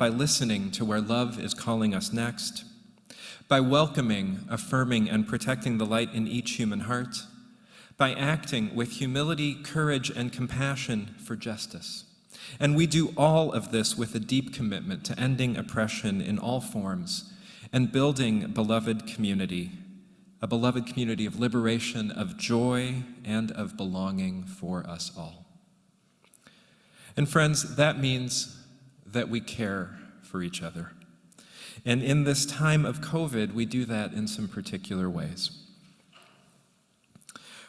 by listening to where love is calling us next, by welcoming, affirming, and protecting the light in each human heart, by acting with humility, courage, and compassion for justice. And we do all of this with a deep commitment to ending oppression in all forms and building a beloved community of liberation, of joy, and of belonging for us all. And friends, that means that we care for each other. And in this time of COVID, we do that in some particular ways.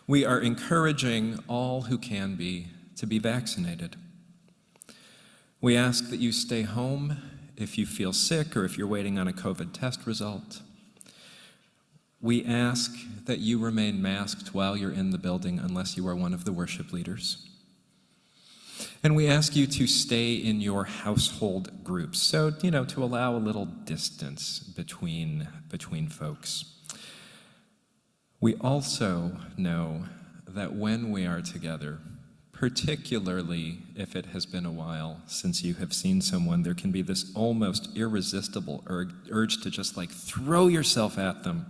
We are encouraging all who can be to be vaccinated. We ask that you stay home if you feel sick or if you're waiting on a COVID test result. We ask that you remain masked while you're in the building unless you are one of the worship leaders. And we ask you to stay in your household groups, so, to allow a little distance between folks. We also know that when we are together, particularly if it has been a while since you have seen someone, there can be this almost irresistible urge to just throw yourself at them,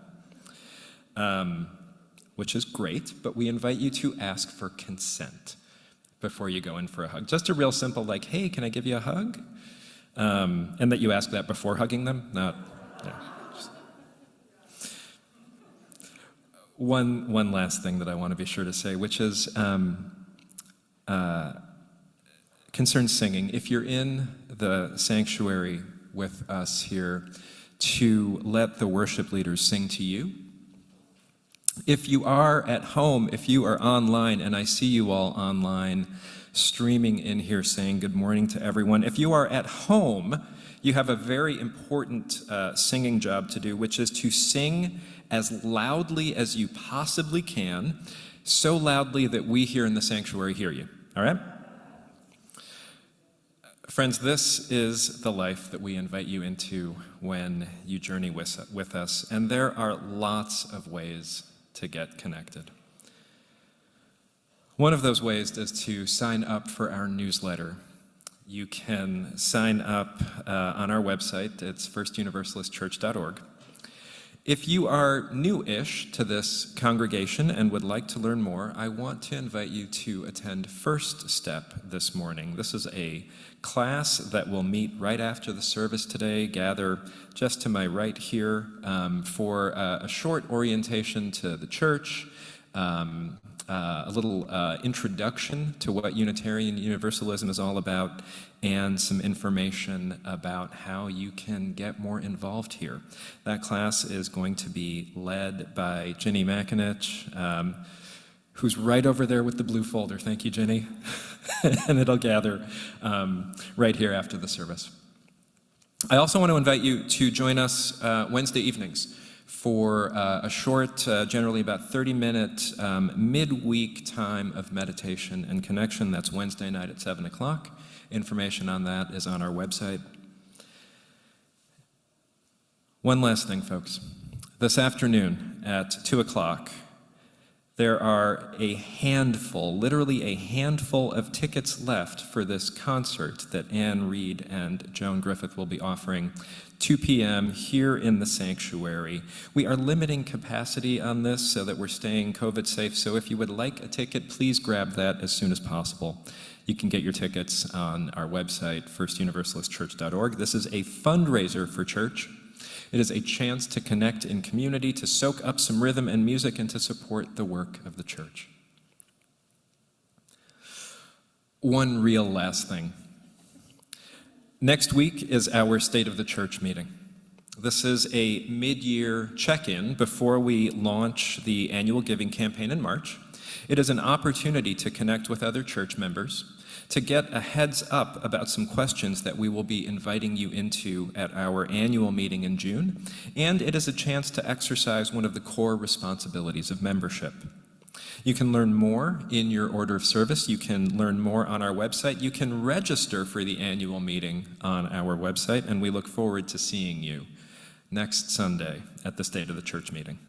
which is great, but we invite you to ask for consent before you go in for a hug. Just a real simple, hey, can I give you a hug? And that you ask that before hugging them, not, yeah. One last thing that I want to be sure to say, which is concerns singing. If you're in the sanctuary with us here, to let the worship leaders sing to you. If you are at home, if you are online, and I see you all online streaming in here saying good morning to everyone. If you are at home, you have a very important singing job to do, which is to sing as loudly as you possibly can, so loudly that we here in the sanctuary hear you, all right? Friends, this is the life that we invite you into when you journey with us, and there are lots of ways to get connected. One of those ways is to sign up for our newsletter. You can sign up on our website. It's firstuniversalistchurch.org. If you are new-ish to this congregation and would like to learn more, I want to invite you to attend First Step this morning. This is a class that will meet right after the service today. Gather just to my right here for a short orientation to the church, a little introduction to what Unitarian Universalism is all about, and some information about how you can get more involved here. That class is going to be led by Ginny Makinich, who's right over there with the blue folder. Thank you, Ginny. And it'll gather right here after the service. I also want to invite you to join us Wednesday evenings for a short, generally about 30-minute midweek time of meditation and connection. That's Wednesday night at 7 o'clock. Information on that is on our website. One last thing, folks. This afternoon at 2 o'clock, there are a handful, literally a handful of tickets left for this concert that Anne Reed and Joan Griffith will be offering, 2 p.m. here in the sanctuary. We are limiting capacity on this so that we're staying COVID safe, so if you would like a ticket, please grab that as soon as possible. You can get your tickets on our website, firstuniversalistchurch.org. This is a fundraiser for church. It is a chance to connect in community, to soak up some rhythm and music, and to support the work of the church. One real last thing. Next week is our State of the Church meeting. This is a mid-year check-in before we launch the annual giving campaign in March. It is an opportunity to connect with other church members, to get a heads up about some questions that we will be inviting you into at our annual meeting in June, and it is a chance to exercise one of the core responsibilities of membership. You can learn more in your order of service. You can learn more on our website. You can register for the annual meeting on our website, and we look forward to seeing you next Sunday at the State of the Church meeting.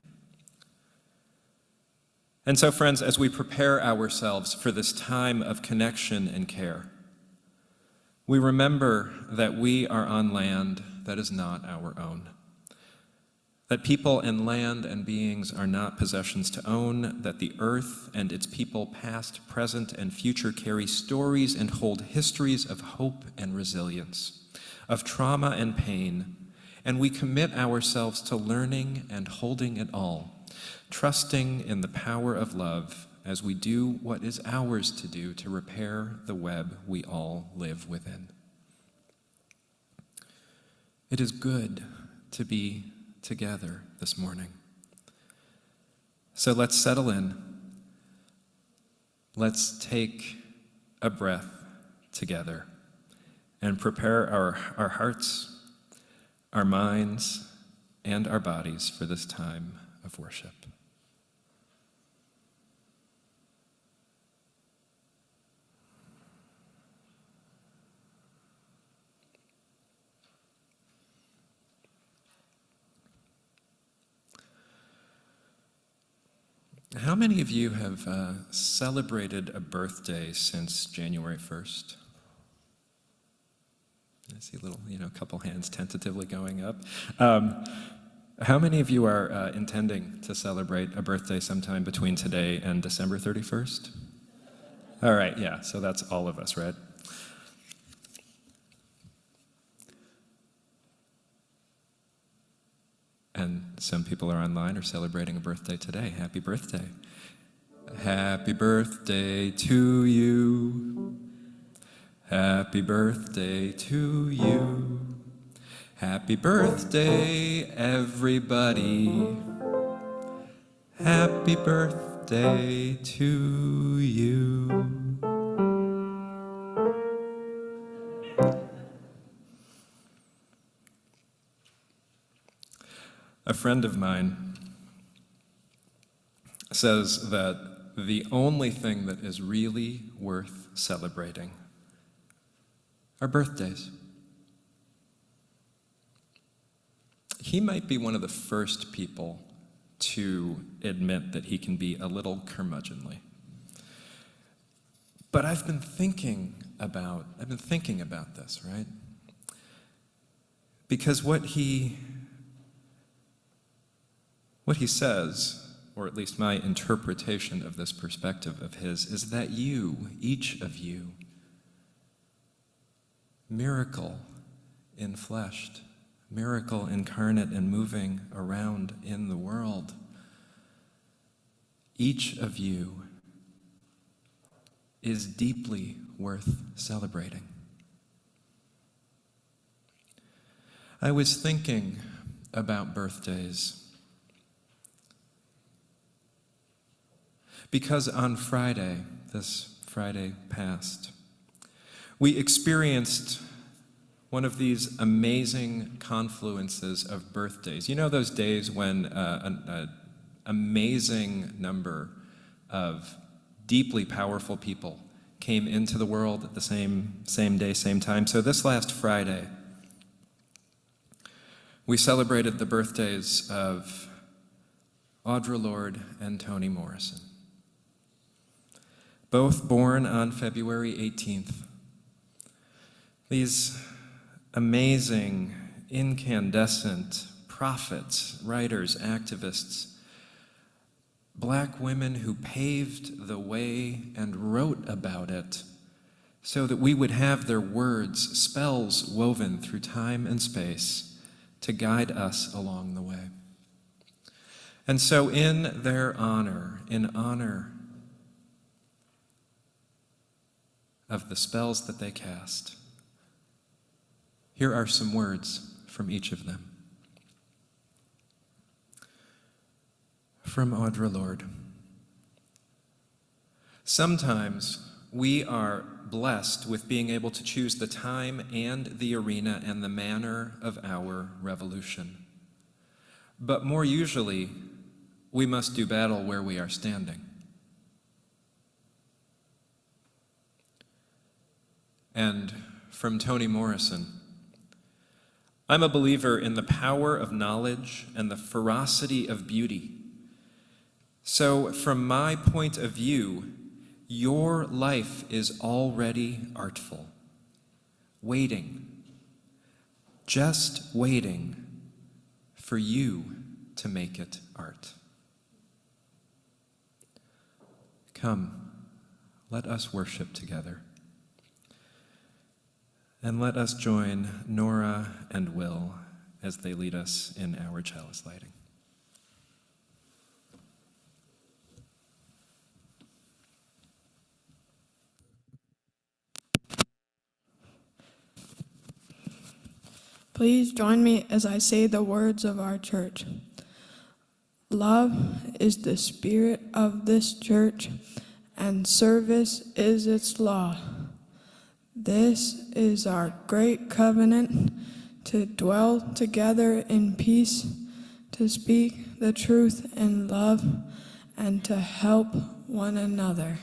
And so, friends, as we prepare ourselves for this time of connection and care, We remember that we are on land that is not our own, that people and land and beings are not possessions to own, that the earth and its people past, present, and future carry stories and hold histories of hope and resilience, of trauma and pain, and we commit ourselves to learning and holding it all, trusting in the power of love as we do what is ours to do to repair the web we all live within. It is good to be together this morning. So let's settle in. Let's take a breath together and prepare our hearts, our minds, and our bodies for this time of worship. How many of you have celebrated a birthday since January 1st? I see a little, couple hands tentatively going up. How many of you are intending to celebrate a birthday sometime between today and December 31st? All right, yeah, so that's all of us, right? And some people are online or celebrating a birthday today. Happy birthday. Happy birthday to you. Happy birthday to you. Happy birthday, everybody. Happy birthday to you. A friend of mine says that the only thing that is really worth celebrating are birthdays. He might be one of the first people to admit that he can be a little curmudgeonly. But I've been thinking about this, right? Because what he says, or at least my interpretation of this perspective of his, is that you, each of you, miracle infleshed, miracle incarnate and moving around in the world, each of you is deeply worth celebrating. I was thinking about birthdays because on Friday, this Friday past, we experienced one of these amazing confluences of birthdays. You know those days when an amazing number of deeply powerful people came into the world at the same day, same time? So this last Friday, we celebrated the birthdays of Audre Lorde and Toni Morrison, both born on February 18th. These amazing, incandescent prophets, writers, activists, Black women who paved the way and wrote about it so that we would have their words, spells woven through time and space to guide us along the way. And so in their honor, in honor of the spells that they cast, here are some words from each of them. From Audre Lorde. Sometimes we are blessed with being able to choose the time and the arena and the manner of our revolution. But more usually, we must do battle where we are standing. And from Toni Morrison, I'm a believer in the power of knowledge and the ferocity of beauty. So from my point of view, your life is already artful, waiting, just waiting for you to make it art. Come, let us worship together. And let us join Nora and Will as they lead us in our chalice lighting. Please join me as I say the words of our church. Love is the spirit of this church, and service is its law. This is our great covenant, to dwell together in peace, to speak the truth in love, and to help one another.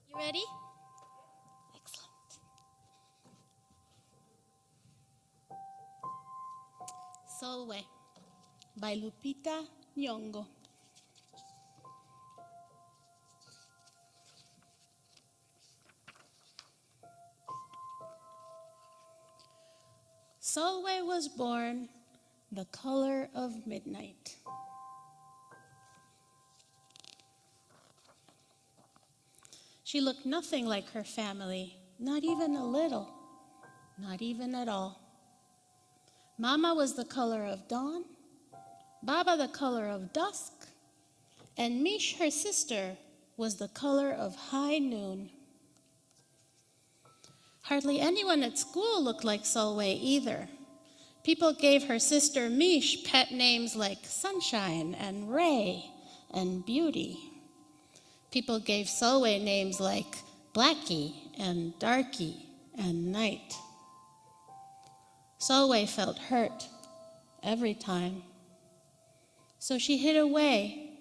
You ready? Excellent. Solway by Lupita Nyong'o. Solway was born the color of midnight. She looked nothing like her family, not even a little, not even at all. Mama was the color of dawn, Baba the color of dusk, and Mish, her sister, was the color of high noon. Hardly anyone at school looked like Solway either. People gave her sister Mish pet names like Sunshine and Ray and Beauty. People gave Solway names like Blackie and Darky and Night. Solway felt hurt every time. So she hid away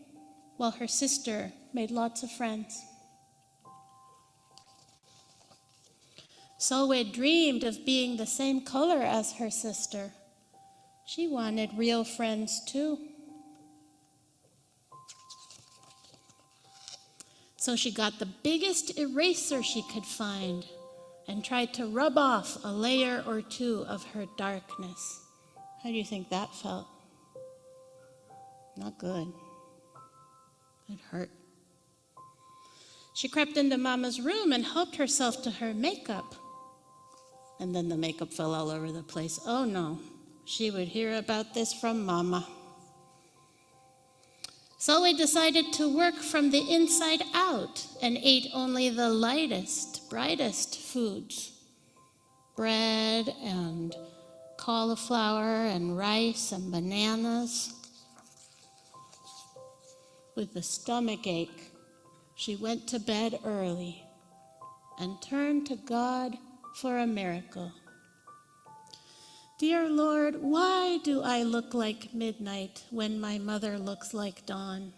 while her sister made lots of friends. Solway dreamed of being the same color as her sister. She wanted real friends too. So she got the biggest eraser she could find and tried to rub off a layer or two of her darkness. How do you think that felt? Not good. It hurt. She crept into Mama's room and helped herself to her makeup. And then the makeup fell all over the place. Oh no, she would hear about this from Mama. Solway decided to work from the inside out and ate only the lightest, brightest foods. Bread and cauliflower and rice and bananas. With a stomach ache, she went to bed early and turned to God for a miracle. Dear Lord, why do I look like midnight when my mother looks like dawn?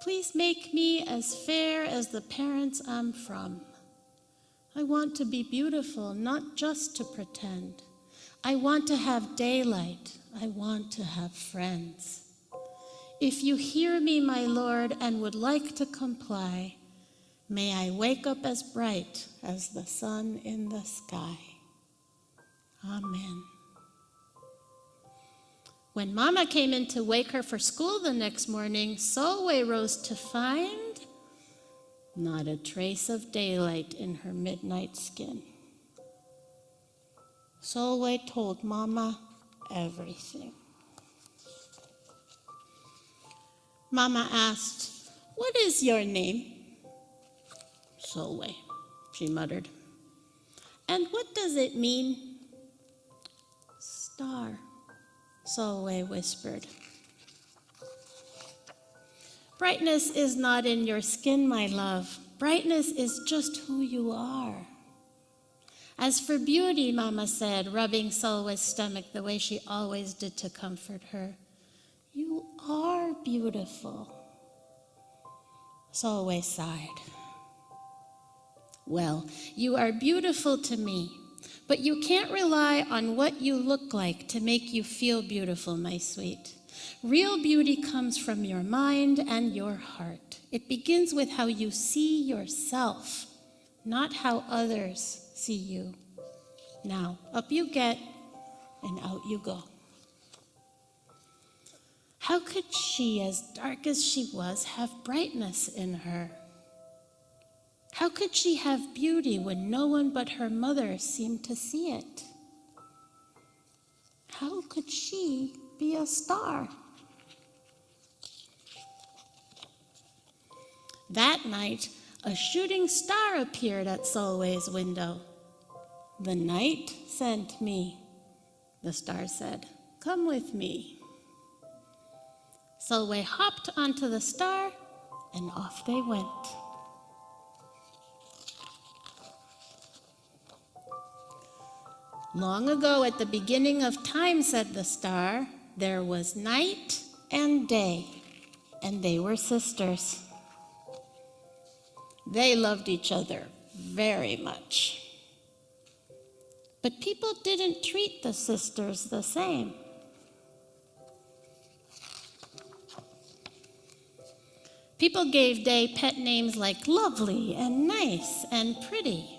Please make me as fair as the parents I'm from. I want to be beautiful, not just to pretend. I want to have daylight. I want to have friends. If you hear me, my Lord, and would like to comply, may I wake up as bright as the sun in the sky. Amen. When Mama came in to wake her for school the next morning, Solway rose to find not a trace of daylight in her midnight skin. Solway told Mama everything. Mama asked, "What is your name?" "Solway," she muttered. "And what does it mean?" star, Solway whispered. Brightness is not in your skin, my love. Brightness is just who you are. As for beauty, Mama said, rubbing Solway's stomach the way she always did to comfort her, you are beautiful. Solway sighed. Well, you are beautiful to me, but you can't rely on what you look like to make you feel beautiful, my sweet. Real beauty comes from your mind and your heart. It begins with how you see yourself, not how others see you. Now, up you get and out you go. How could she, as dark as she was, have brightness in her? How could she have beauty when no one but her mother seemed to see it? How could she be a star? That night, a shooting star appeared at Solway's window. The night sent me, the star said. Come with me. Solway hopped onto the star, and off they went. Long ago, at the beginning of time, said the star, there was night and day, and they were sisters. They loved each other very much. But people didn't treat the sisters the same. People gave Day pet names like lovely and nice and pretty.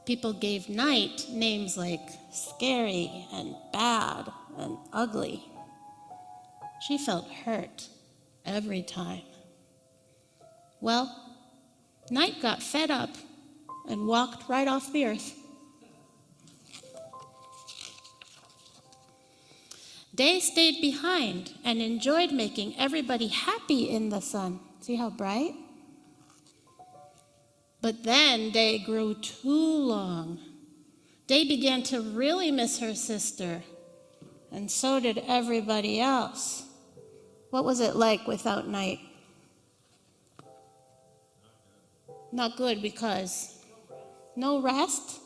People gave Night names like scary and bad and ugly. She felt hurt every time. Well, Night got fed up and walked right off the earth. Day stayed behind and enjoyed making everybody happy in the sun. See how bright? But then Day grew too long. Day began to really miss her sister, and so did everybody else. What was it like without Night? Not good because no rest.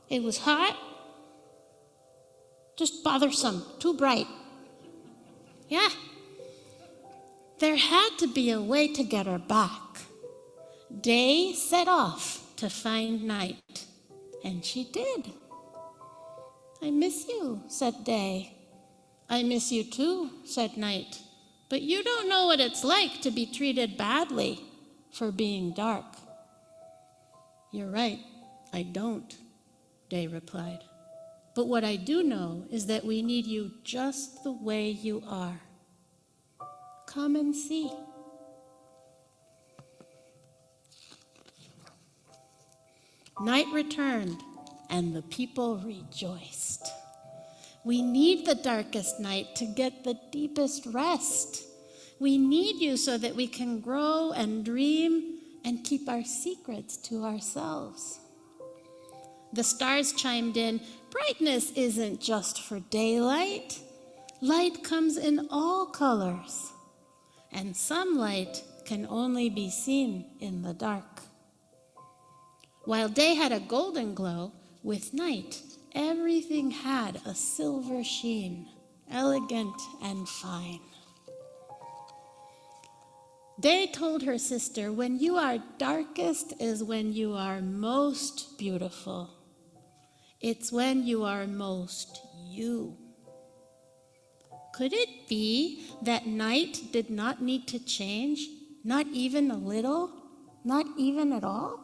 It was hot. Just bothersome, too bright. Yeah. There had to be a way to get her back. Day set off to find Night, and she did. I miss you, said Day. I miss you too, said Night. But you don't know what it's like to be treated badly for being dark. You're right, I don't, Day replied. But what I do know is that we need you just the way you are. Come and see. Night returned, and the people rejoiced. We need the darkest night to get the deepest rest. We need you so that we can grow and dream and keep our secrets to ourselves. The stars chimed in, brightness isn't just for daylight. Light comes in all colors, and some light can only be seen in the dark. While day had a golden glow, with night, everything had a silver sheen, elegant and fine. Day told her sister, when you are darkest is when you are most beautiful. It's when you are most you. Could it be that night did not need to change? Not even a little? Not even at all?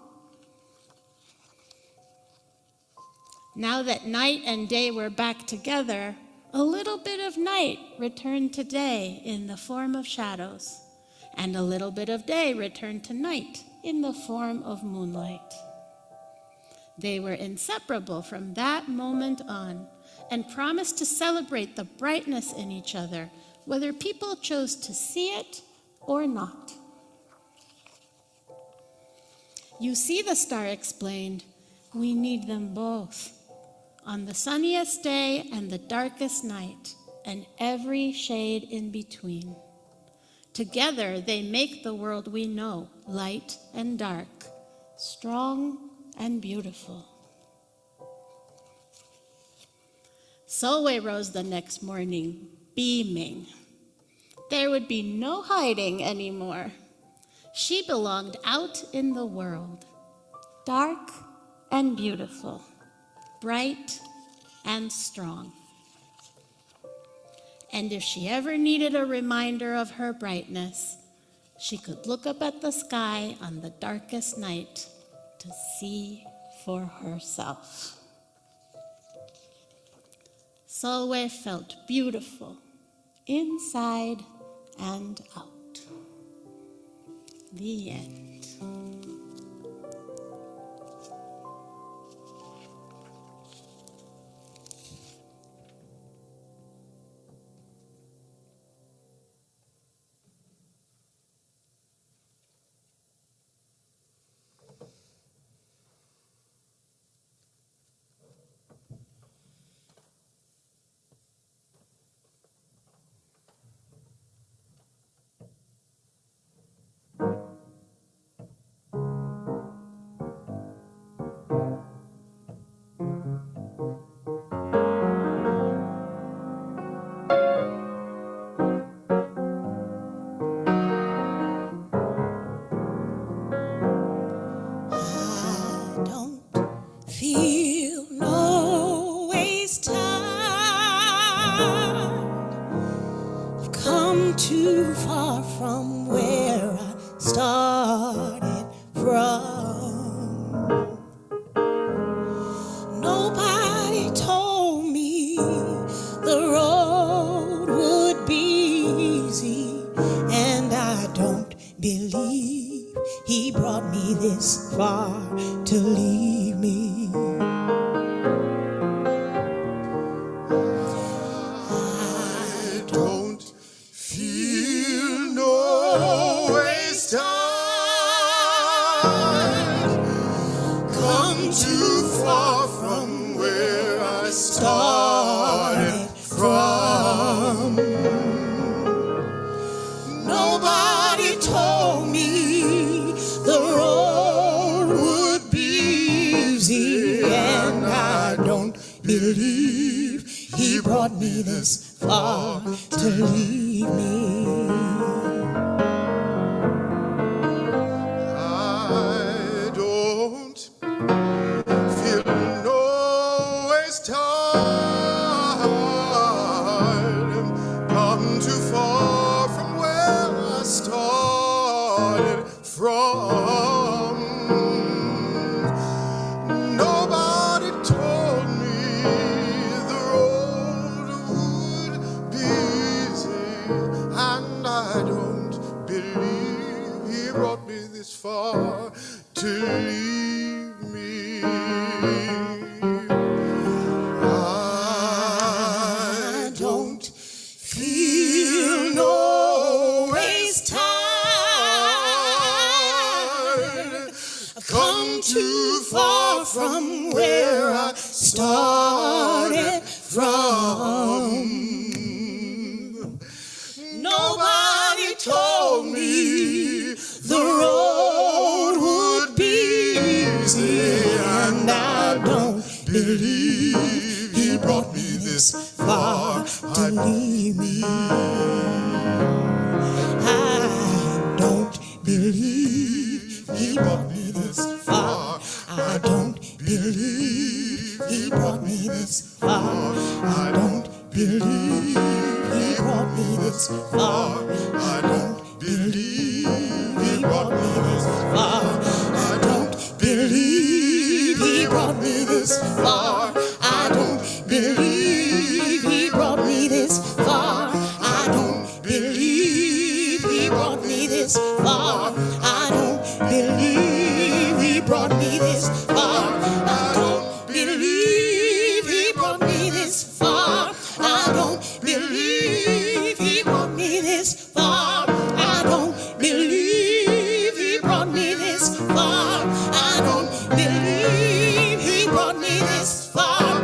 Now that night and day were back together, a little bit of night returned to day in the form of shadows, and a little bit of day returned to night in the form of moonlight. They were inseparable from that moment on, and promised to celebrate the brightness in each other, whether people chose to see it or not. You see, the star explained, we need them both. on the sunniest day and the darkest night, and every shade in between. Together they make the world we know, light and dark, strong and beautiful. Solway rose the next morning, beaming. There would be no hiding anymore. She belonged out in the world, dark and beautiful, bright and strong. And if she ever needed a reminder of her brightness, she could look up at the sky on the darkest night to see for herself. Solway felt beautiful, inside and out. The end. Feel no waste time. I've come too far from where I started from. Nobody told me the road would be easy, and I don't believe he brought me this far to leave me. I don't feel no waste time. Come too far from where I started from. Nobody told me the road would be easy, and I don't believe he brought me this far to leave me. I don't feel no waste time. Come too far from where I started from. Nobody told me the road would be easy, and I don't believe he brought me this far to leave me. I don't feel no waste time. I've come too far from where I started from. Nobody told me the road would be easy, and I don't believe he brought me this far to leave me. I don't believe he brought me this far. I don't believe he brought me this far. I don't believe he brought me this far. I don't believe he brought me this far. I don't believe he brought me this far. I don't believe he brought me this far. I don't believe he brought me this far. I don't believe he brought me this far. I don't believe he brought me this far. I don't believe he brought me this far. I don't believe he brought me this far. I don't believe he brought me this far.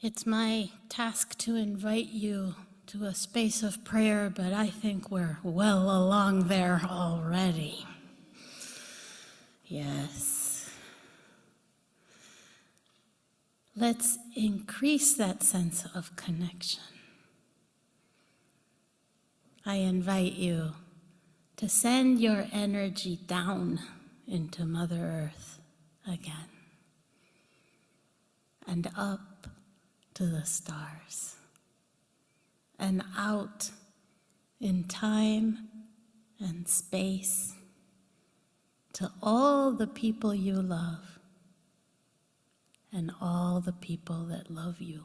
It's my task to invite you to a space of prayer, but I think we're well along there already. Yes. Let's increase that sense of connection. I invite you to send your energy down into Mother Earth again and up to the stars and out in time and space to all the people you love and all the people that love you.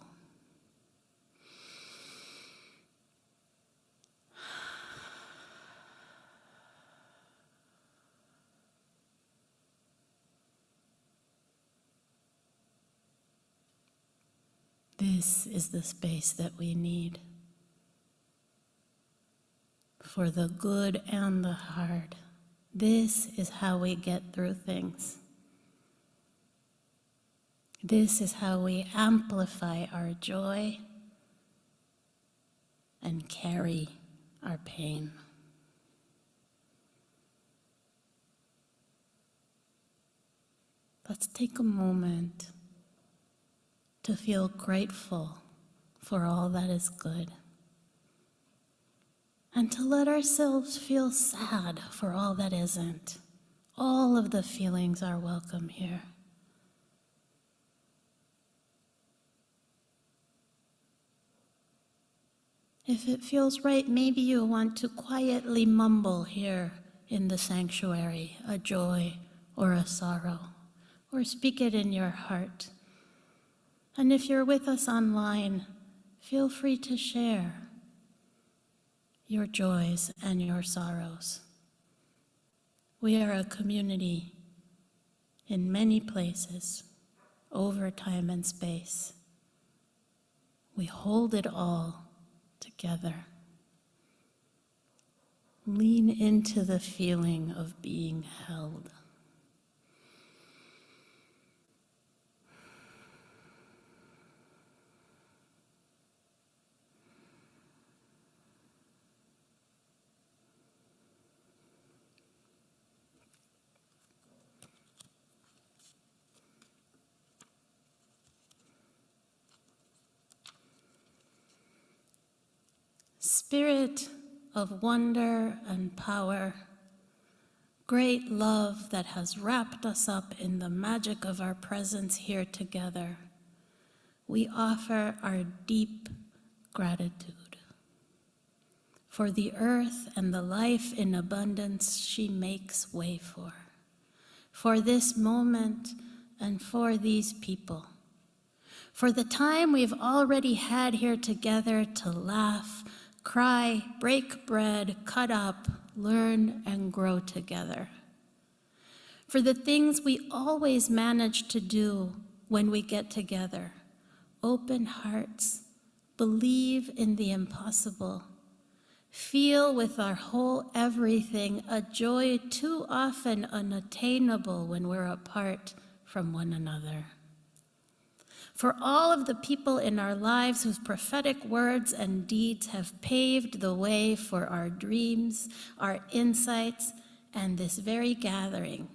This is the space that we need for the good and the hard. This is how we get through things. This is how we amplify our joy and carry our pain. Let's take a moment to feel grateful for all that is good, and to let ourselves feel sad for all that isn't. All of the feelings are welcome here. If it feels right, maybe you want to quietly mumble here in the sanctuary a joy or a sorrow, or speak it in your heart. And if you're with us online, feel free to share your joys and your sorrows. We are a community in many places, over time and space. We hold it all together. Lean into the feeling of being held. Spirit of wonder and power, great love that has wrapped us up in the magic of our presence here together, we offer our deep gratitude for the earth and the life in abundance she makes way for this moment and for these people, for the time we've already had here together to laugh, cry, break bread, cut up, learn, and grow together. For the things we always manage to do when we get together, open hearts, believe in the impossible, feel with our whole everything a joy too often unattainable when we're apart from one another. For all of the people in our lives whose prophetic words and deeds have paved the way for our dreams, our insights, and this very gathering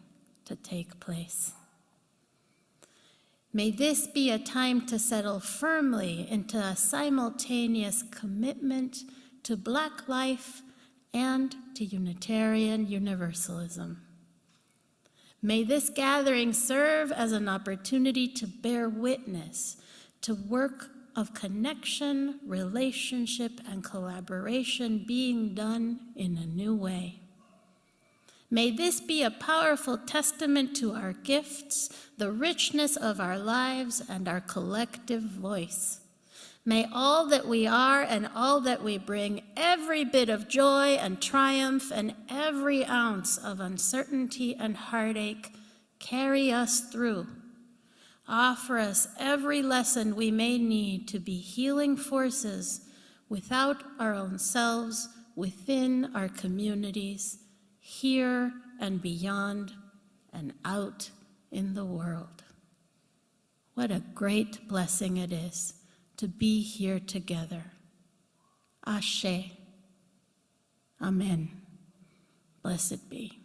to take place. May this be a time to settle firmly into a simultaneous commitment to Black life and to Unitarian Universalism. May this gathering serve as an opportunity to bear witness to work of connection, relationship, and collaboration being done in a new way. May this be a powerful testament to our gifts, the richness of our lives, and our collective voice. May all that we are and all that we bring, every bit of joy and triumph and every ounce of uncertainty and heartache, carry us through. Offer us every lesson we may need to be healing forces without our own selves, within our communities, here and beyond, and out in the world. What a great blessing it is to be here together. Ashe. Amen. Blessed be.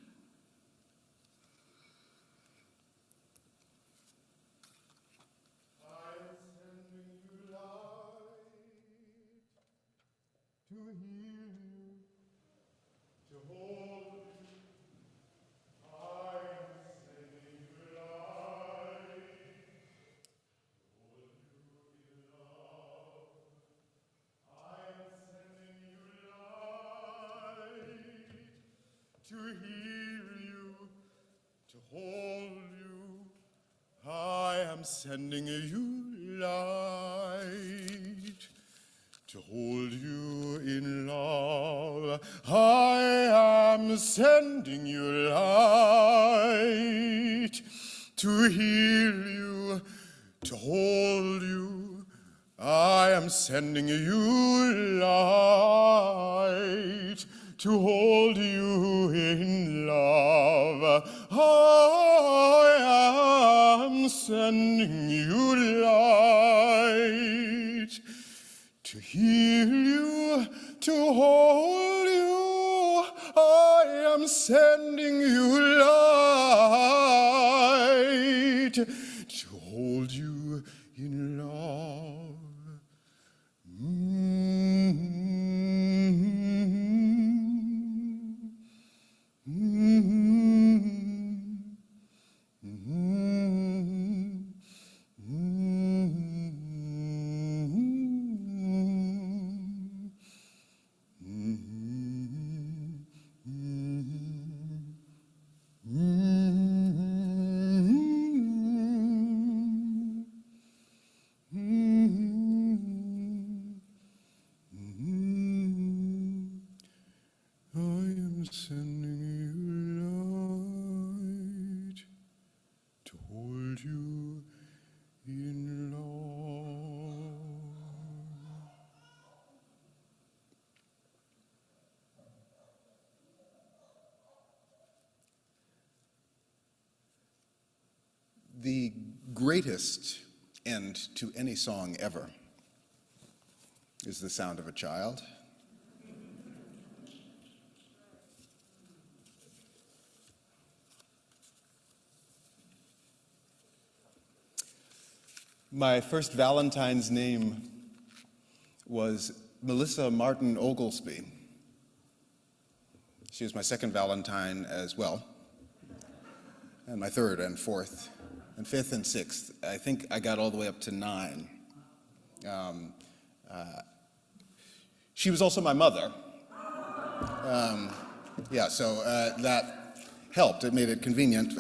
To hear you, to hold you, I am sending you light. To hold you in love, I am sending you light. To heal you, to hold you, I am sending you light. To hold you in love, I am sending you light. To heal you, to hold you, I am sending you light. To hold you in love. The greatest end to any song ever is the sound of a child. My first Valentine's name was Melissa Martin Oglesby. She was my second Valentine as well, and my third and fourth and fifth and sixth. I think I got all the way up to 9. She was also my mother. So that helped. It made it convenient.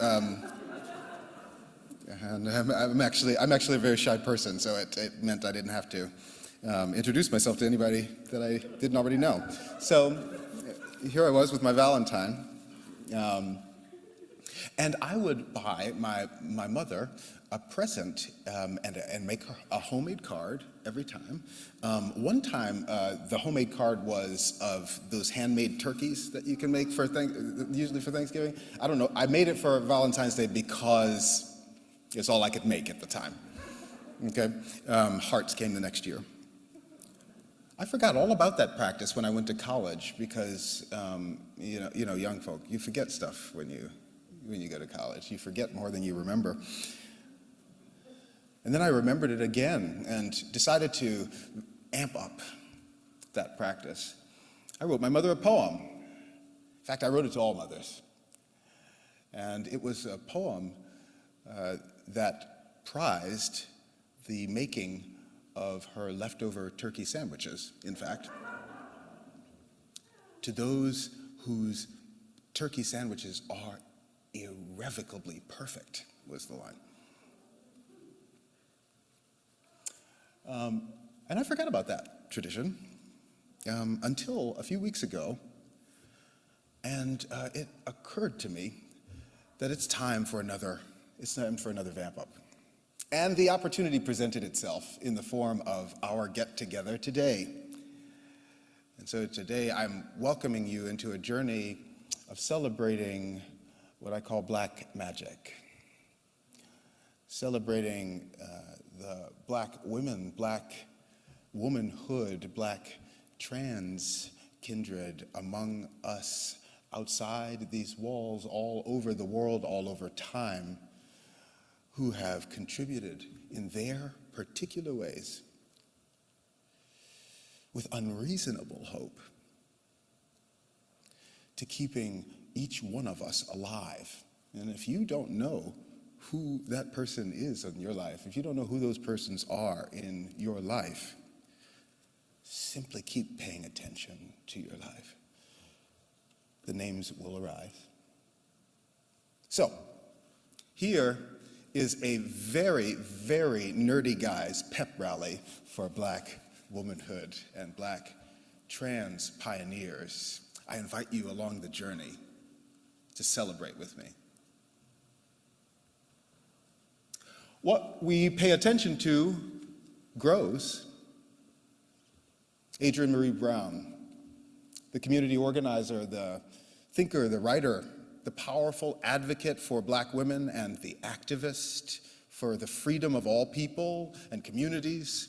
And I'm actually a very shy person, so it meant I didn't have to introduce myself to anybody that I didn't already know. So here I was with my Valentine. And I would buy my mother a present and make her a homemade card every time. One time, the homemade card was of those handmade turkeys that you can make usually for Thanksgiving. I don't know. I made it for Valentine's Day because it's all I could make at the time. Okay? Hearts came the next year. I forgot all about that practice when I went to college because, young folk, you forget stuff when you go to college. You forget more than you remember. And then I remembered it again and decided to amp up that practice. I wrote my mother a poem. In fact, I wrote it to all mothers. And it was a poem that prized the making of her leftover turkey sandwiches, in fact. To those whose turkey sandwiches are irrevocably perfect, was the line. And I forgot about that tradition until a few weeks ago, and it occurred to me that it's time for another vamp up. And the opportunity presented itself in the form of our get-together today. And so today I'm welcoming you into a journey of celebrating what I call Black magic. Celebrating the Black women, Black womanhood, Black trans kindred among us outside these walls, all over the world, all over time, who have contributed in their particular ways with unreasonable hope to keeping each one of us alive. And if you don't know who that person is in your life, if you don't know who those persons are in your life, simply keep paying attention to your life. The names will arise. So, here is a very, very nerdy guy's pep rally for Black womanhood and Black trans pioneers. I invite you along the journey to celebrate with me. What we pay attention to grows. Adrienne Maree Brown, the community organizer, the thinker, the writer, the powerful advocate for Black women and the activist for the freedom of all people and communities.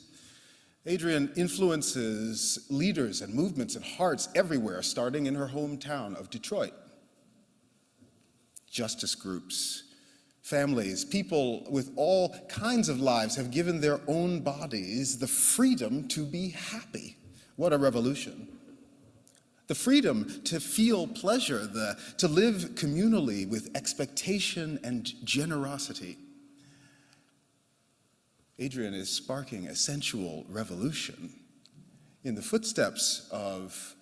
Adrienne influences leaders and movements and hearts everywhere, starting in her hometown of Detroit. Justice groups, families, people with all kinds of lives have given their own bodies the freedom to be happy. What a revolution. The freedom to feel pleasure, to live communally with expectation and generosity. Adrienne is sparking a sensual revolution in the footsteps of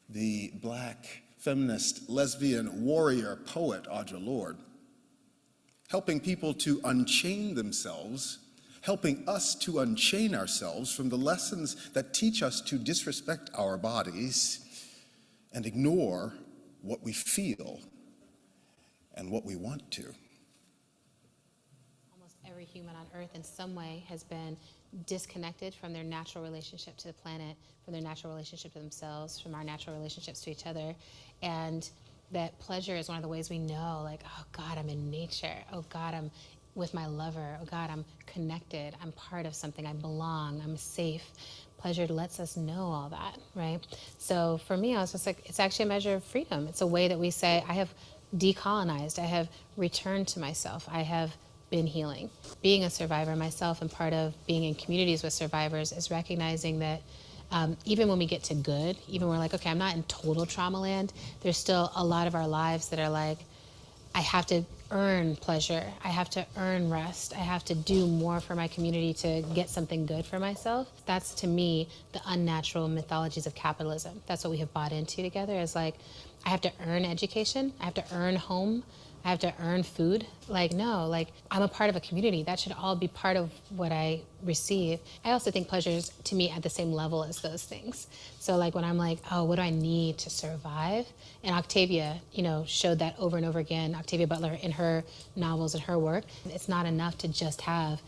the Black feminist, lesbian, warrior, poet Audre Lorde, helping people to unchain themselves, helping us to unchain ourselves from the lessons that teach us to disrespect our bodies and ignore what we feel and what we want to. Almost every human on Earth in some way has been disconnected from their natural relationship to the planet, from their natural relationship to themselves, from our natural relationships to each other. And that pleasure is one of the ways we know, like, oh God, I'm in nature. Oh God, I'm with my lover. Oh God, I'm connected. I'm part of something. I belong. I'm safe. Pleasure lets us know all that, right? So for me, I was just like, it's actually a measure of freedom. It's a way that we say, I have decolonized. I have returned to myself. I have been healing. Being a survivor myself and part of being in communities with survivors is recognizing that even when we get to good, even when we're like, okay, I'm not in total trauma land, there's still a lot of our lives that are like, I have to earn pleasure. I have to earn rest. I have to do more for my community to get something good for myself. That's, to me, the unnatural mythologies of capitalism. That's what we have bought into together, is like, I have to earn education. I have to earn home. I have to earn food. Like, no, like, I'm a part of a community. That should all be part of what I receive. I also think pleasure is, to me, at the same level as those things. So like when I'm like, oh, what do I need to survive? And Octavia, showed that over and over again. Octavia Butler in her novels and her work. It's not enough to just have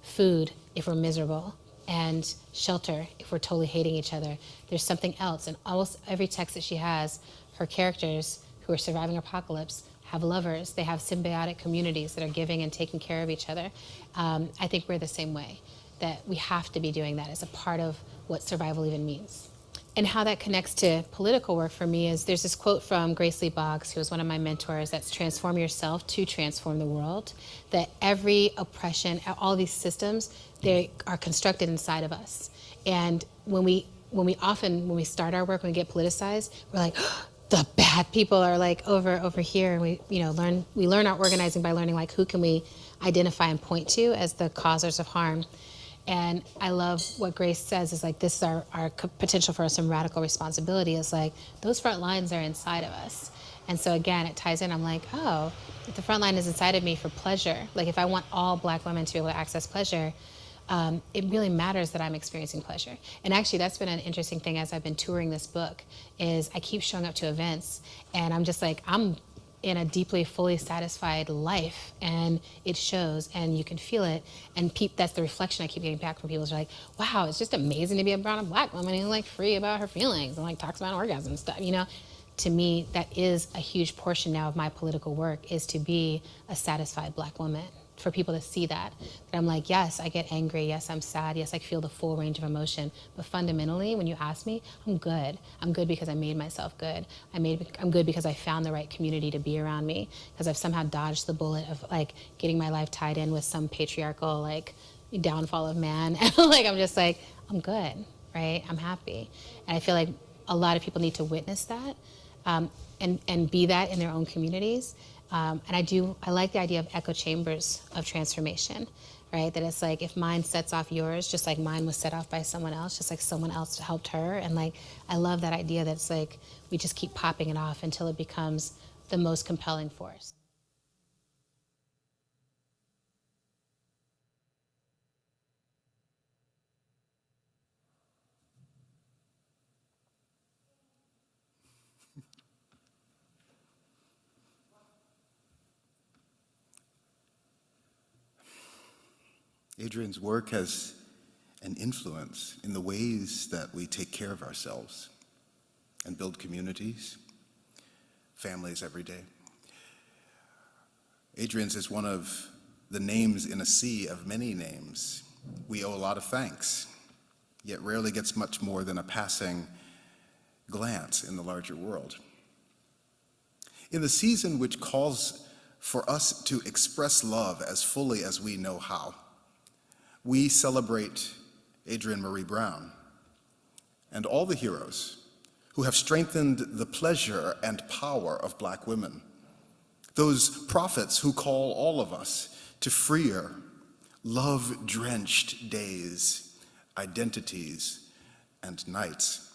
food if we're miserable and shelter if we're totally hating each other. There's something else. And almost every text that she has, her characters who are surviving apocalypse have lovers. They have symbiotic communities that are giving and taking care of each other. I think we're the same way, that we have to be doing that as a part of what survival even means. And how that connects to political work for me is, there's this quote from Grace Lee Boggs, who was one of my mentors, that's transform yourself to transform the world. That every oppression, all these systems, they are constructed inside of us. And when we start our work, when we get politicized, we're like, oh, the bad people are like over here, and we learn our organizing by learning like who can we identify and point to as the causers of harm. And I love what Grace says is like, this is our potential for some radical responsibility, is like, those front lines are inside of us. And so again, it ties in. I'm like, oh, if the front line is inside of me for pleasure, like if I want all Black women to be able to access pleasure, it really matters that I'm experiencing pleasure. And actually, that's been an interesting thing as I've been touring this book, is I keep showing up to events and I'm just like, I'm in a deeply, fully satisfied life, and it shows, and you can feel it. And that's the reflection I keep getting back from people. They're like, wow, it's just amazing to be around a Black woman who's like free about her feelings and like talks about orgasm and stuff, To me, that is a huge portion now of my political work, is to be a satisfied Black woman. for people to see that I'm like, yes, I get angry, yes, I'm sad, yes, I feel the full range of emotion, but fundamentally, when you ask me, I'm good. I'm good because I made myself good. I'm good because I found the right community to be around me, because I've somehow dodged the bullet of like getting my life tied in with some patriarchal like downfall of man. Like, I'm just like, I'm good, right? I'm happy. And I feel like a lot of people need to witness that and be that in their own communities. And I like the idea of echo chambers of transformation, right? That it's like if mine sets off yours, just like mine was set off by someone else, just like someone else helped her. And like, I love that idea that it's like we just keep popping it off until it becomes the most compelling force. Adrian's work has an influence in the ways that we take care of ourselves and build communities, families every day. Adrian's is one of the names in a sea of many names. We owe a lot of thanks, yet rarely gets much more than a passing glance in the larger world. In the season which calls for us to express love as fully as we know how, we celebrate Adrienne Marie Brown and all the heroes who have strengthened the pleasure and power of Black women, those prophets who call all of us to freer, love-drenched days, identities, and nights.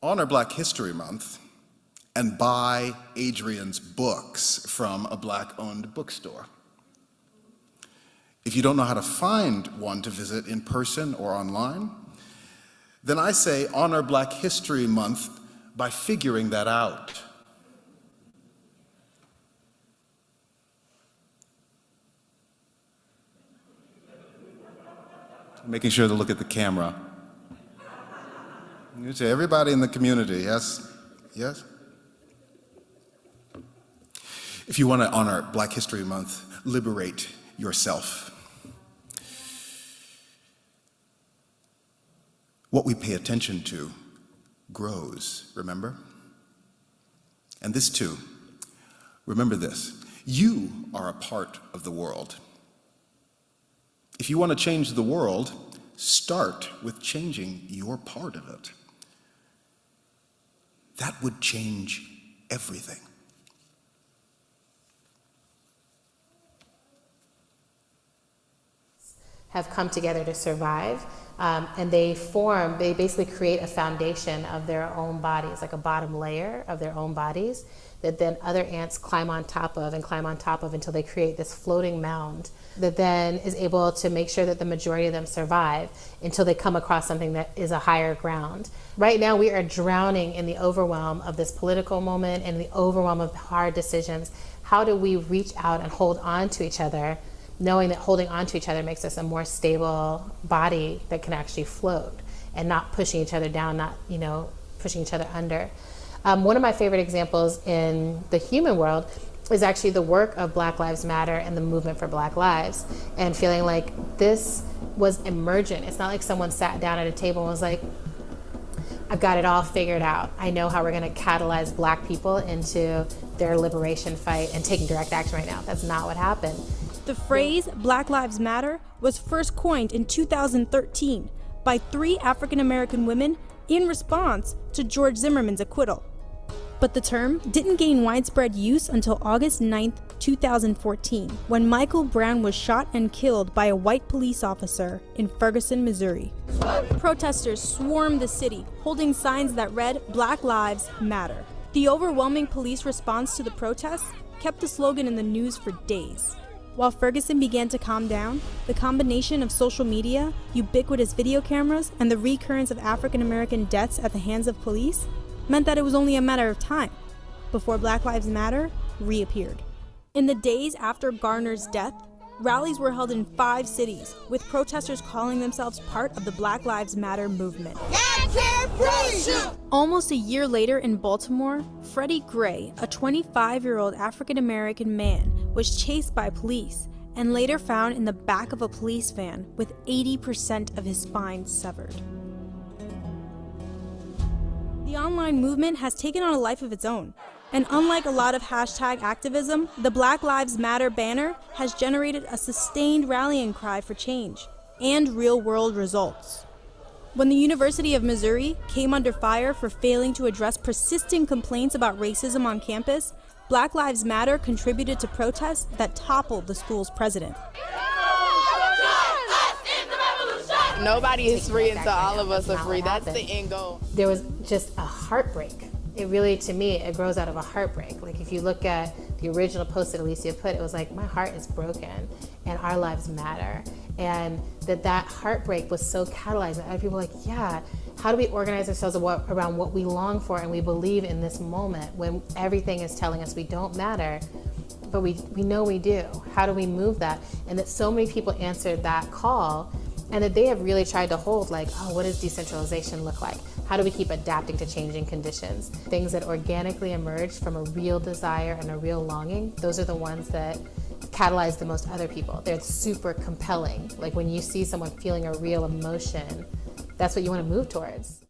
Honor Black History Month and buy Adrian's books from a Black-owned bookstore. If you don't know how to find one to visit in person or online, then I say honor Black History Month by figuring that out. Making sure to look at the camera. You say everybody in the community, yes? Yes? If you want to honor Black History Month, liberate yourself. What we pay attention to grows, remember? And this too, remember this, you are a part of the world. If you want to change the world, start with changing your part of it. That would change everything. Have come together to survive, and they basically create a foundation of their own bodies, like a bottom layer of their own bodies, that then other ants climb on top of until they create this floating mound that then is able to make sure that the majority of them survive until they come across something that is a higher ground. Right now we are drowning in the overwhelm of this political moment and the overwhelm of hard decisions. How do we reach out and hold on to each other, knowing that holding on to each other makes us a more stable body that can actually float and not pushing each other down, not pushing each other under. One of my favorite examples in the human world is actually the work of Black Lives Matter and the movement for Black Lives, and feeling like this was emergent. It's not like someone sat down at a table and was like, I've got it all figured out. I know how we're going to catalyze Black people into their liberation fight and taking direct action right now. That's not what happened. The phrase Black Lives Matter was first coined in 2013 by 3 African American women in response to George Zimmerman's acquittal. But the term didn't gain widespread use until August 9th, 2014, when Michael Brown was shot and killed by a white police officer in Ferguson, Missouri. Protesters swarmed the city, holding signs that read, "Black Lives Matter." The overwhelming police response to the protests kept the slogan in the news for days. While Ferguson began to calm down, the combination of social media, ubiquitous video cameras, and the recurrence of African American deaths at the hands of police meant that it was only a matter of time before Black Lives Matter reappeared. In the days after Garner's death, rallies were held in 5 cities, with protesters calling themselves part of the Black Lives Matter movement. Almost a year later in Baltimore, Freddie Gray, a 25-year-old African American man, was chased by police and later found in the back of a police van with 80% of his spine severed. The online movement has taken on a life of its own, and unlike a lot of hashtag activism, the Black Lives Matter banner has generated a sustained rallying cry for change and real-world results. When the University of Missouri came under fire for failing to address persistent complaints about racism on campus, Black Lives Matter contributed to protests that toppled the school's president. Nobody is free until all of us are free. That's the end goal. There was just a heartbreak. It really, to me, it grows out of a heartbreak. Like if you look at the original post that Alicia put, it was like, my heart is broken and our lives matter. And that heartbreak was so catalyzed. And other people were like, yeah, how do we organize ourselves around what we long for and we believe in this moment when everything is telling us we don't matter, but we know we do. How do we move that? And that so many people answered that call, and that they have really tried to hold like, oh, what does decentralization look like? How do we keep adapting to changing conditions? Things that organically emerged from a real desire and a real longing, those are the ones that catalyze the most other people. They're super compelling. Like when you see someone feeling a real emotion, that's what you want to move towards.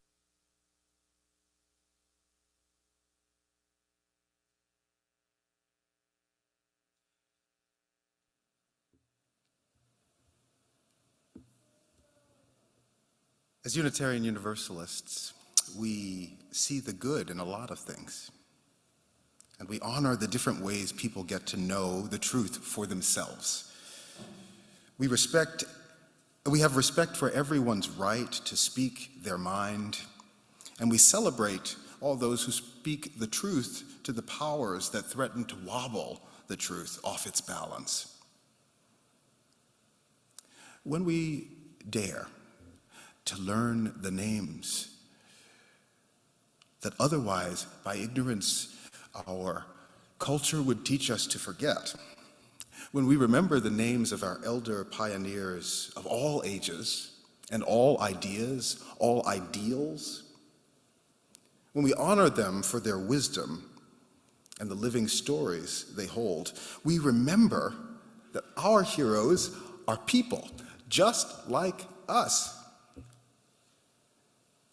As Unitarian Universalists, we see the good in a lot of things. And we honor the different ways people get to know the truth for themselves. We have respect for everyone's right to speak their mind, and we celebrate all those who speak the truth to the powers that threaten to wobble the truth off its balance. When we dare to learn the names that otherwise, by ignorance, our culture would teach us to forget, when we remember the names of our elder pioneers of all ages and all ideas, all ideals, when we honor them for their wisdom and the living stories they hold, we remember that our heroes are people just like us.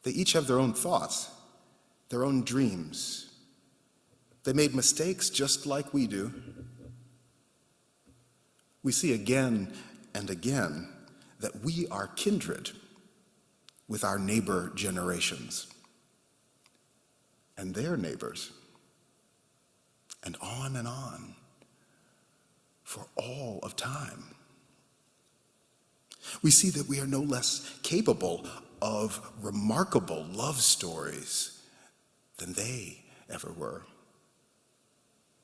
They each have their own thoughts, their own dreams. They made mistakes just like we do. We see again and again that we are kindred with our neighbor generations and their neighbors, and on for all of time. We see that we are no less capable of remarkable love stories than they ever were,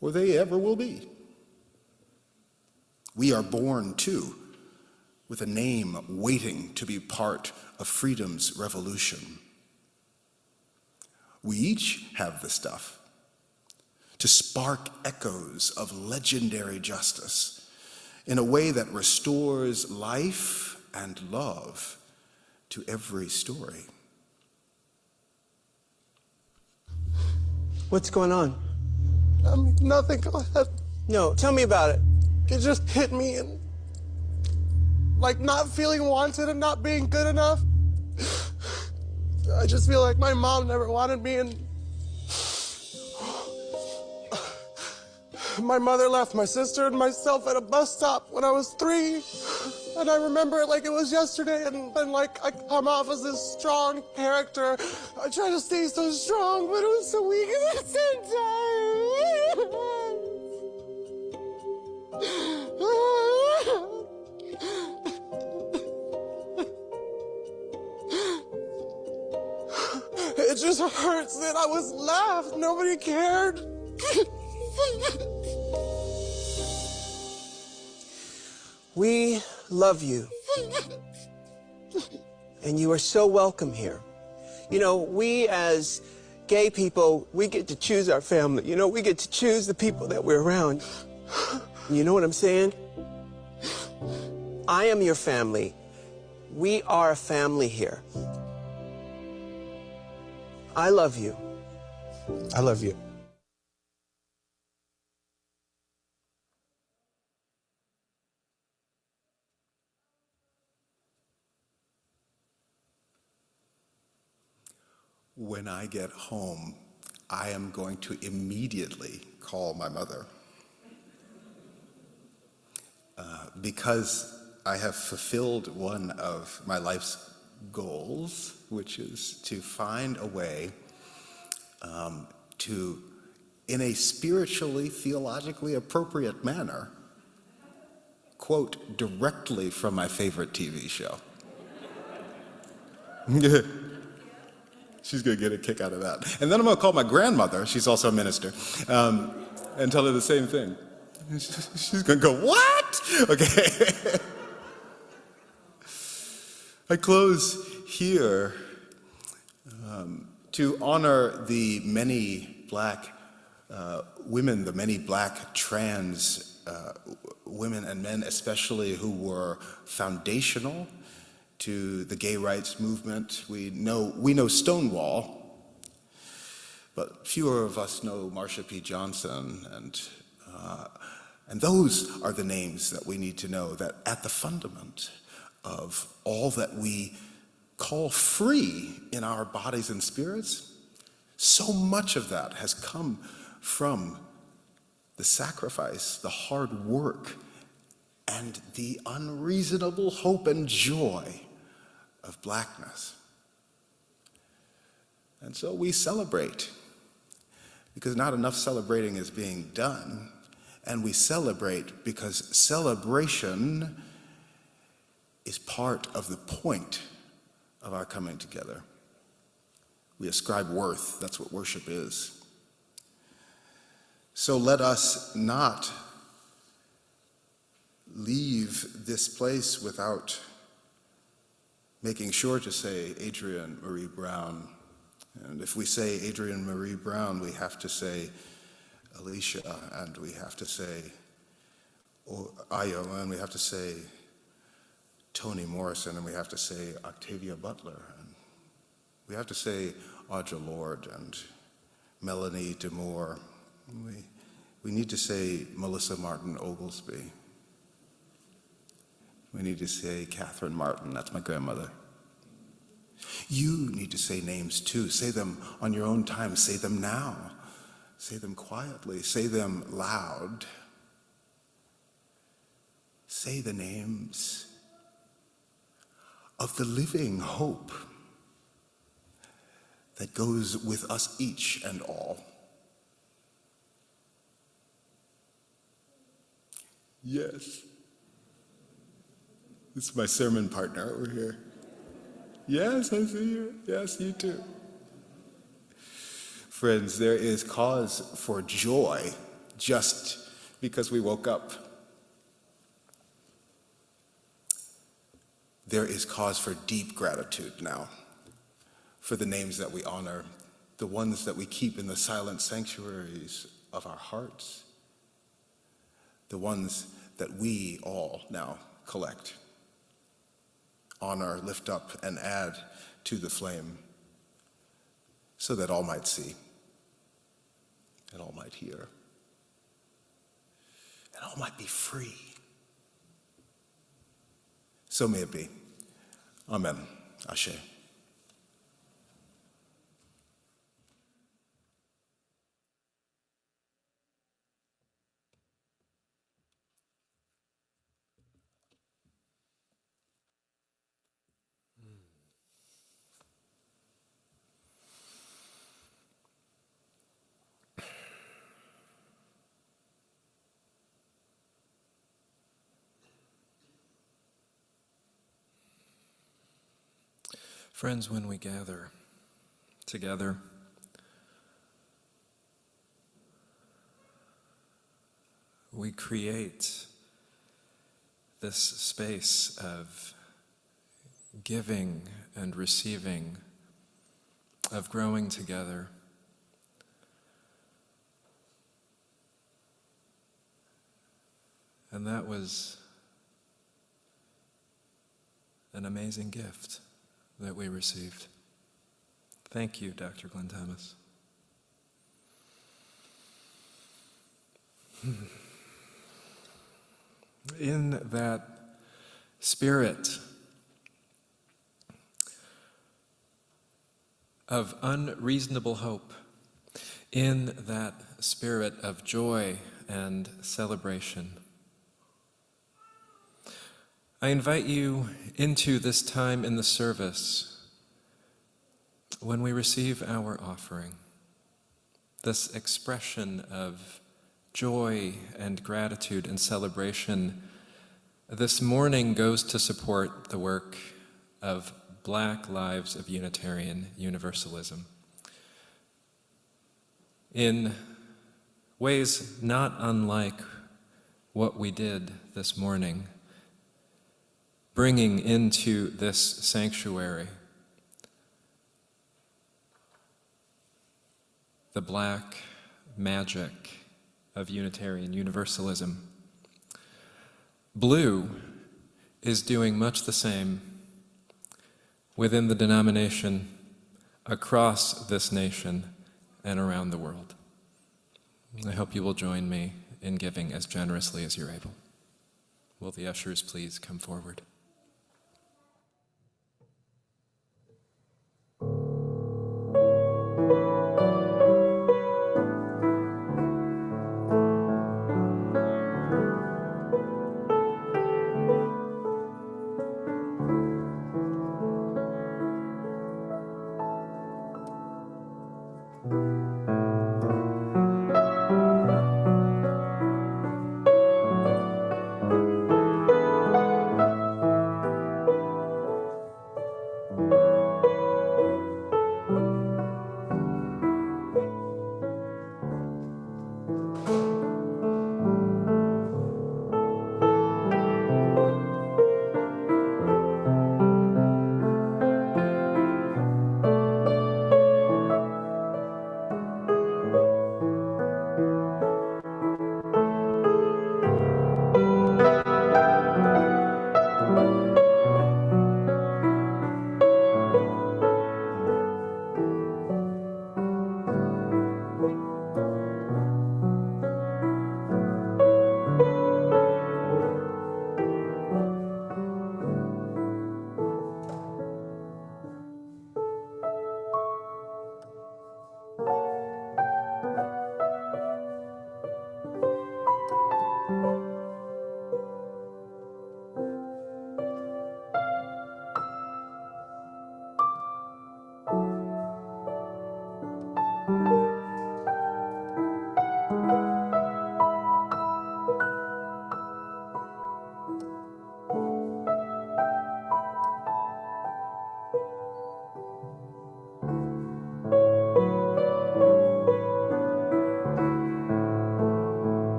or they ever will be. We are born, too, with a name waiting to be part of freedom's revolution. We each have the stuff to spark echoes of legendary justice in a way that restores life and love to every story. What's going on? Nothing. Go ahead. No, tell me about it. It just hit me, and like not feeling wanted and not being good enough. I just feel like my mom never wanted me, and my mother left my sister and myself at a bus stop when I was 3. And I remember it like it was yesterday, and then like I come off as this strong character. I try to stay so strong, but it was so weak at the same time. It just hurts that I was left. Nobody cared. We love you. And you are so welcome here. You know, we as gay people, we get to choose our family. You know, we get to choose the people that we're around. You know what I'm saying? I am your family. We are a family here. I love you. I love you. When I get home, I am going to immediately call my mother. Because I have fulfilled one of my life's goals, which is to find a way to, in a spiritually, theologically appropriate manner, quote directly from my favorite TV show. She's gonna get a kick out of that. And then I'm gonna call my grandmother, she's also a minister, and tell her the same thing. She's gonna go, what? Okay. I close here to honor the many Black women, the many Black trans women and men especially, who were foundational to the gay rights movement. We know Stonewall, but fewer of us know Marsha P. Johnson, and those are the names that we need to know, that at the fundament of all that we call free in our bodies and spirits, so much of that has come from the sacrifice, the hard work, and the unreasonable hope and joy of Blackness. And so we celebrate, because not enough celebrating is being done, and we celebrate because celebration is part of the point of our coming together. We ascribe worth, that's what worship is. So let us not leave this place without making sure to say Adrienne Marie Brown. And if we say Adrienne Marie Brown, we have to say Alicia, and we have to say Ayo, and we have to say Toni Morrison, and we have to say Octavia Butler, and we have to say Audre Lorde and Melanie DeMoore. We need to say Melissa Martin Oglesby. We need to say Catherine Martin, that's my grandmother. You need to say names too. Say them on your own time. Say them now. Say them quietly. Say them loud. Say the names of the living hope that goes with us each and all. Yes. This is my sermon partner over here. Yes, I see you. Yes, you too. Friends, there is cause for joy just because we woke up. There is cause for deep gratitude now for the names that we honor, the ones that we keep in the silent sanctuaries of our hearts, the ones that we all now collect, honor, lift up, and add to the flame so that all might see and all might hear and all might be free. So may it be. Amen. Ashe. Friends, when we gather together, we create this space of giving and receiving, of growing together. And that was an amazing gift that we received. Thank you, Dr. Glenn Thomas. In that spirit, of unreasonable hope, in that spirit of joy and celebration. I invite you into this time in the service when we receive our offering, this expression of joy and gratitude and celebration this morning goes to support the work of Black Lives of Unitarian Universalism. In ways not unlike what we did this morning, bringing into this sanctuary the black magic of Unitarian Universalism. Blue is doing much the same within the denomination, across this nation, and around the world. I hope you will join me in giving as generously as you're able. Will the ushers please come forward?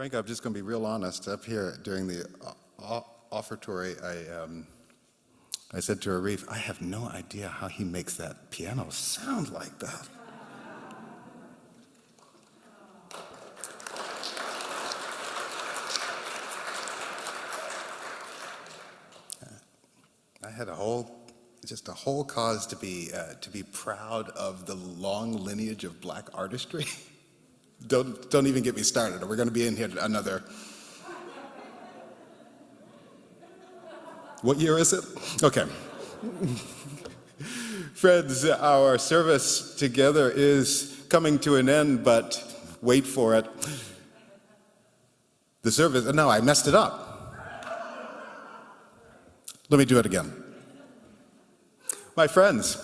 Frank, I'm just going to be real honest. Up here during the offertory, I said to Arif, I have no idea how he makes that piano sound like that. I had just a whole cause to be proud of the long lineage of black artistry. Don't even get me started, or we're going to be in here another. What year is it? Okay. Friends, our service together is coming to an end, but wait for it. The service, no, I messed it up. Let me do it again. My friends,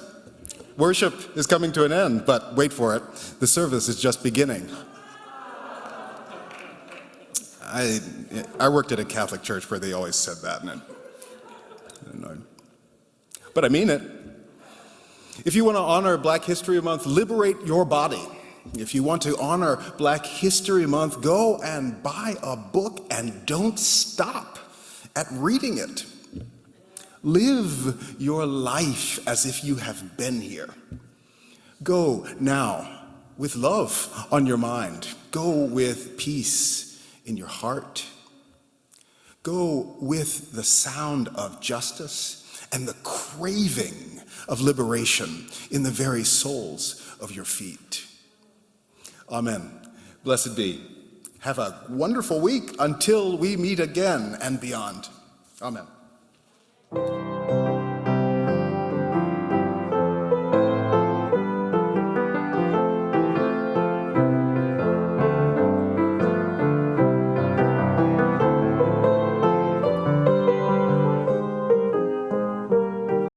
worship is coming to an end, but wait for it, the service is just beginning. I worked at a Catholic church where they always said that, and it annoyed. But I mean it. If you want to honor Black History Month, liberate your body. If you want to honor Black History Month, go and buy a book and don't stop at reading it. Live your life as if you have been here. Go now with love on your mind. Go with peace in your heart. Go with the sound of justice and the craving of liberation in the very soles of your feet. Amen. Blessed be. Have a wonderful week until we meet again and beyond. Amen.